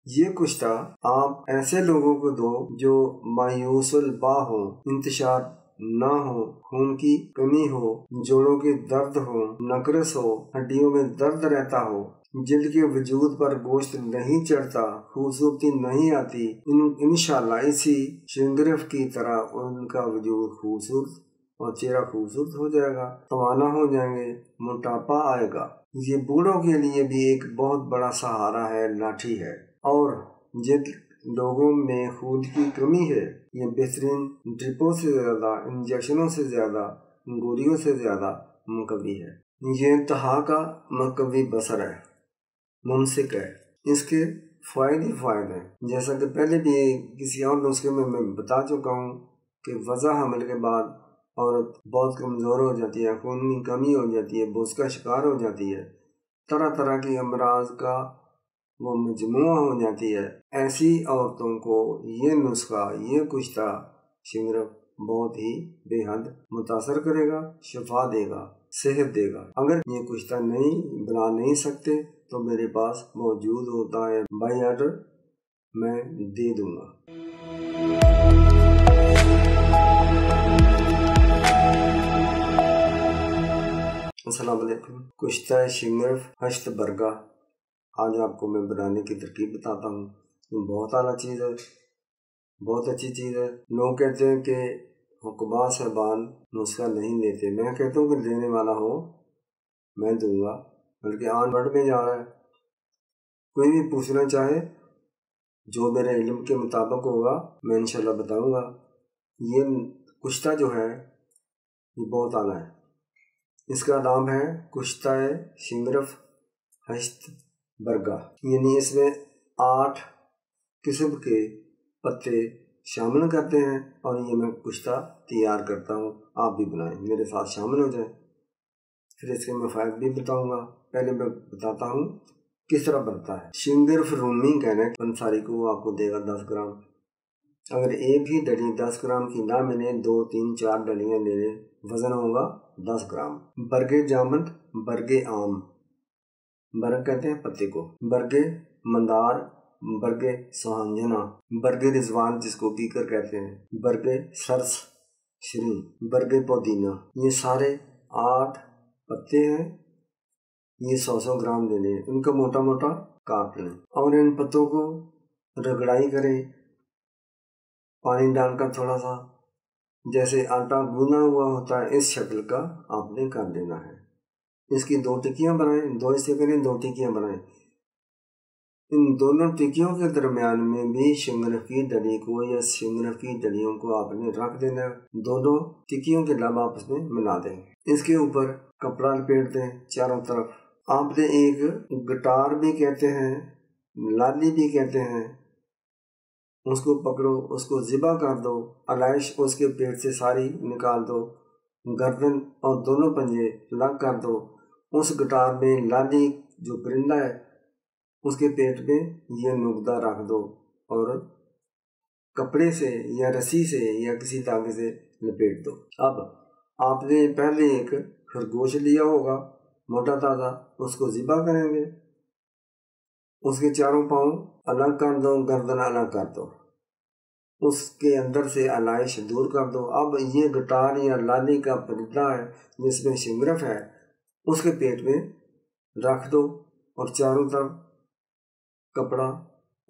یہ کشتہ آپ ایسے لوگوں کو دو جو مایوس البا ہو، انتشار نہ ہو، خون کی کمی ہو، جوڑوں کے درد ہو، نقرس ہو، ہڈیوں میں درد رہتا ہو، جلد کے وجود پر گوشت نہیں چڑھتا، خوبصورتی نہیں آتی، انشاءاللہ اسی شنگرف کی طرح ان کا وجود خوبصورت اور چہرہ خوبصورت ہو جائے گا، توانا ہو جائیں گے، موٹاپا آئے گا۔ یہ بوڑھوں کے لیے بھی ایک بہت بڑا سہارا ہے، لاٹھی ہے۔ اور جن لوگوں میں خون کی کمی ہے، یہ بہترین ڈرپوں سے زیادہ، انجیکشنوں سے زیادہ، گولیوں سے زیادہ مقوی ہے۔ یہ انتہا کا مقوی بصر ہے، ممسک ہے۔ اس کے فوائد ہی فوائد ہیں، جیسا کہ پہلے بھی کسی اور نسخے میں بتا چکا ہوں کہ وضع حمل کے بعد عورت بہت کمزور ہو جاتی ہے، خون کی کمی ہو جاتی ہے، بوس کا شکار ہو جاتی ہے، طرح طرح کی امراض کا وہ مجموعہ ہو جاتی ہے۔ ایسی عورتوں کو یہ نسخہ، یہ کشتہ شنگرف بہت ہی بے حد متاثر کرے گا، شفا دے گا، صحت دے گا۔ اگر یہ کشتہ نہیں بنا نہیں سکتے تو میرے پاس موجود ہوتا ہے، بائی آرڈر میں دے دوں گا۔ السلام علیکم۔ کشتہ شنگرف ہشت برگا آج آپ کو میں بنانے کی ترکیب بتاتا ہوں۔ یہ بہت اعلیٰ چیز ہے، بہت اچھی چیز ہے۔ لوگ کہتے ہیں کہ حکماء صاحبان نسخہ نہیں لیتے، میں کہتا ہوں کہ لینے والا ہو میں دوں گا، بلکہ آن بڑھ میں جا رہا ہے۔ کوئی بھی پوچھنا چاہے جو میرے علم کے مطابق ہوگا میں انشاءاللہ بتاؤں گا۔ یہ کشتہ جو ہے یہ بہت اعلیٰ ہے۔ اس کا نام ہے کشتہ شنگرف ہشت برگا، یعنی اس میں 8 قسم کے پتے شامل کرتے ہیں، اور یہ میں کشتہ تیار کرتا ہوں، آپ بھی بنائیں، میرے ساتھ شامل ہو جائیں۔ پھر اس کے میں فوائد بھی بتاؤں گا۔ پہلے میں بتاتا ہوں کس طرح بنتا ہے۔ شنگرف رومی کہنا ہے پنساری کو، وہ آپ کو دے گا 10 گرام۔ اگر ایک ہی ڈلی 10 گرام کی نہ ملے، 2 3 4 ڈلیاں لے لیں، وزن ہوگا 10 گرام۔ برگے جامند، برگے عام، برگ کہتے ہیں پتے کو، برگے مندار، برگے سہانجنا، برگے رضوان جس کو کیکر کہتے ہیں، برگے سرس شری، برگے پودینہ، یہ سارے 8 پتے ہیں۔ یہ 100 گرام لے لیں، ان کا موٹا موٹا کاٹ لیں، اور ان پتوں کو رگڑائی کریں پانی ڈال کر، تھوڑا سا جیسے آٹا گونا ہوا ہوتا ہے اس شکل کا آپ نے کر لینا ہے۔ اس کی 2 ٹکیاں بنائیں، 2 حصے کریں، 2 ٹکیاں بنائیں۔ ان دونوں ٹکیوں کے درمیان میں بھی شنگرف کی ڈلی کو یا شنگرف کی ڈلیوں کو آپ نے رکھ دینا ہے، دونوں ٹکیوں کے لب آپس میں ملا دیں۔ اس کے اوپر کپڑا لپیٹ دیں چاروں طرف۔ آپ نے ایک گٹار بھی کہتے ہیں، لالی بھی کہتے ہیں، اس کو پکڑو، اس کو ذبح کر دو، علائش اس کے پیٹ سے ساری نکال دو، گردن اور دونوں پنجے الگ کر دو۔ اس گٹار میں لالی جو پرندہ ہے اس کے پیٹ میں یہ نقدہ رکھ دو، اور کپڑے سے یا رسی سے یا کسی دھاگے سے لپیٹ دو۔ اب آپ نے پہلے ایک خرگوش لیا ہوگا موٹا تازہ، اس کو ذبح کریں گے، اس کے چاروں پاؤں الگ کر دو، گردن الگ کر دو، اس کے اندر سے علائش دور کر دو۔ اب یہ گٹار یا لالی کا پرندہ ہے جس میں شنگرف ہے، اس کے پیٹ میں رکھ دو، اور چاروں طرف کپڑا،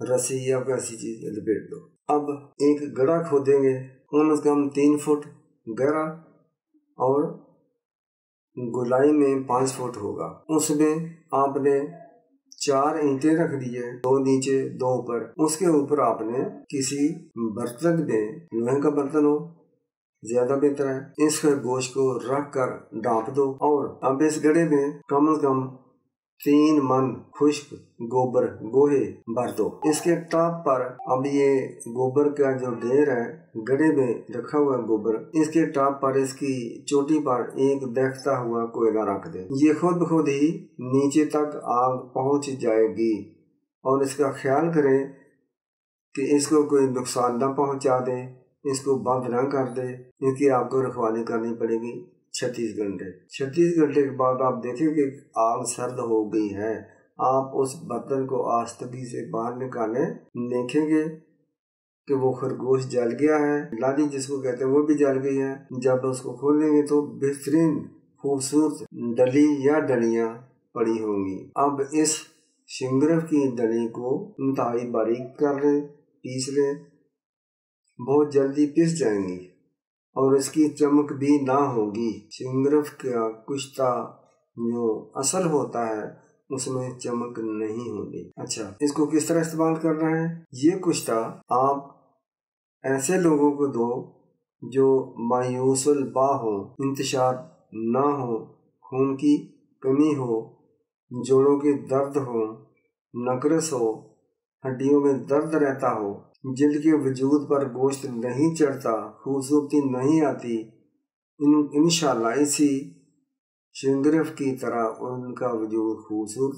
رسی یا ایسی چیز لپیٹ دو۔ اب ایک گڑھا کھودیں گے کم از کم 3 فٹ گہرا، اور گلائی میں 5 فٹ ہوگا۔ اس میں آپ نے 4 اینٹیں رکھ دیے، 2 نیچے 2 اوپر۔ اس کے اوپر آپ نے کسی برتن میں، لوہے کا برتن ہو زیادہ بہتر ہے، اس خرگوش کو رکھ کر ڈھانپ دو، اور اب اس گڑھے میں کم از کم 3 من خشک گوبر گوہے بھر دو۔ اس کے ٹاپ پر اب یہ گوبر کا جو ڈھیر ہے گڑھے میں رکھا ہوا گوبر، اس کے ٹاپ پر، اس کی چوٹی پر ایک دہتا ہوا کوئلہ رکھ دیں۔ یہ خود بخود ہی نیچے تک آگ پہنچ جائے گی، اور اس کا خیال کریں کہ اس کو کوئی نقصان نہ پہنچا دے، اس کو بند نہ کر دے، اس کی آپ کو رکھوالی کرنی پڑے گی 36 گھنٹے۔ 36 گھنٹے کے بعد آپ دیکھیں کہ آگ سرد ہو گئی ہے، آپ اس برتن کو آستگی سے باہر نکالیں، دیکھیں گے کہ وہ خرگوش جل گیا ہے، لالی جس کو کہتے ہیں وہ بھی جل گئی ہے۔ جب اس کو کھولیں گے تو بہترین خوبصورت ڈلی یا ڈلیاں پڑی ہوں گی۔ اب اس شنگرف کی ڈلی کو انتہائی باریک کر لیں، پیس لیں، بہت جلدی پس جائیں گی اور اس کی چمک بھی نہ ہوگی۔ شنگرف کا کشتہ جو اصل ہوتا ہے اس میں چمک نہیں ہوگی۔ اچھا، اس کو کس طرح استعمال کرنا ہے؟ یہ کشتہ آپ ایسے لوگوں کو دو جو مایوس البا ہو، انتشار نہ ہو، خون کی کمی ہو، جوڑوں کے درد ہو، نقرس ہو، ہڈیوں میں درد رہتا ہو، جلد کے وجود پر گوشت نہیں چڑھتا، خوبصورتی نہیں آتی۔ انشاءاللہ اسی شنگرف کی طرح ان کا وجود خوبصورت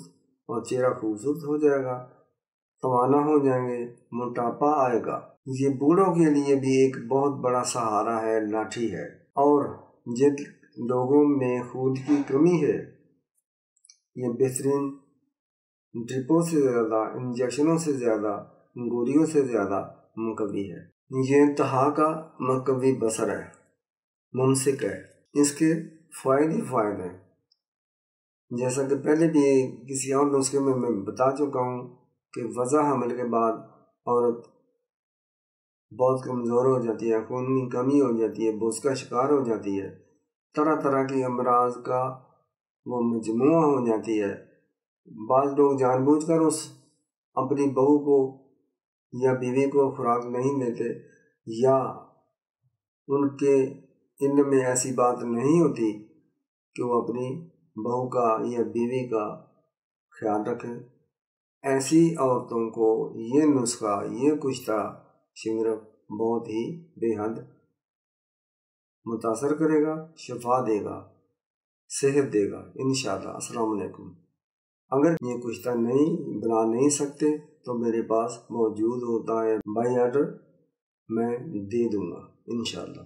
اور چہرہ خوبصورت ہو جائے گا، توانا ہو جائیں گے، موٹاپا آئے گا۔ یہ بوڑھوں کے لیے بھی ایک بہت بڑا سہارا ہے، لاٹھی ہے۔ اور جن لوگوں میں خون کی کمی ہے، یہ بہترین ڈرپوں سے زیادہ، انجیکشنوں سے زیادہ، گولیوں سے زیادہ مقوی ہے۔ یہ انتہا کا مقوی بصر ہے، ممسک ہے۔ اس کے فائدے ہیں، جیسا کہ پہلے بھی کسی اور نسخے میں بتا چکا ہوں کہ وضع حمل کے بعد عورت بہت کمزور ہو جاتی ہے، خون کی کمی ہو جاتی ہے، بوجھ کا شکار ہو جاتی ہے، طرح طرح کی امراض کا وہ مجموعہ ہو جاتی ہے۔ بعض لوگ جان بوجھ کر اپنی بہو کو یا بیوی کو خوراک نہیں دیتے، یا ان کے علم میں ایسی بات نہیں ہوتی کہ وہ اپنی بہو کا یا بیوی کا خیال رکھیں۔ ایسی عورتوں کو یہ نسخہ، یہ کشتہ شنگرف بہت ہی بے حد متاثر کرے گا، شفا دے گا، صحت دے گا انشاءاللہ۔ السلام علیکم۔ اگر یہ کشتہ بنا نہیں سکتے تو میرے پاس موجود ہوتا ہے، بائی آرڈر میں دے دوں گا انشاءاللہ۔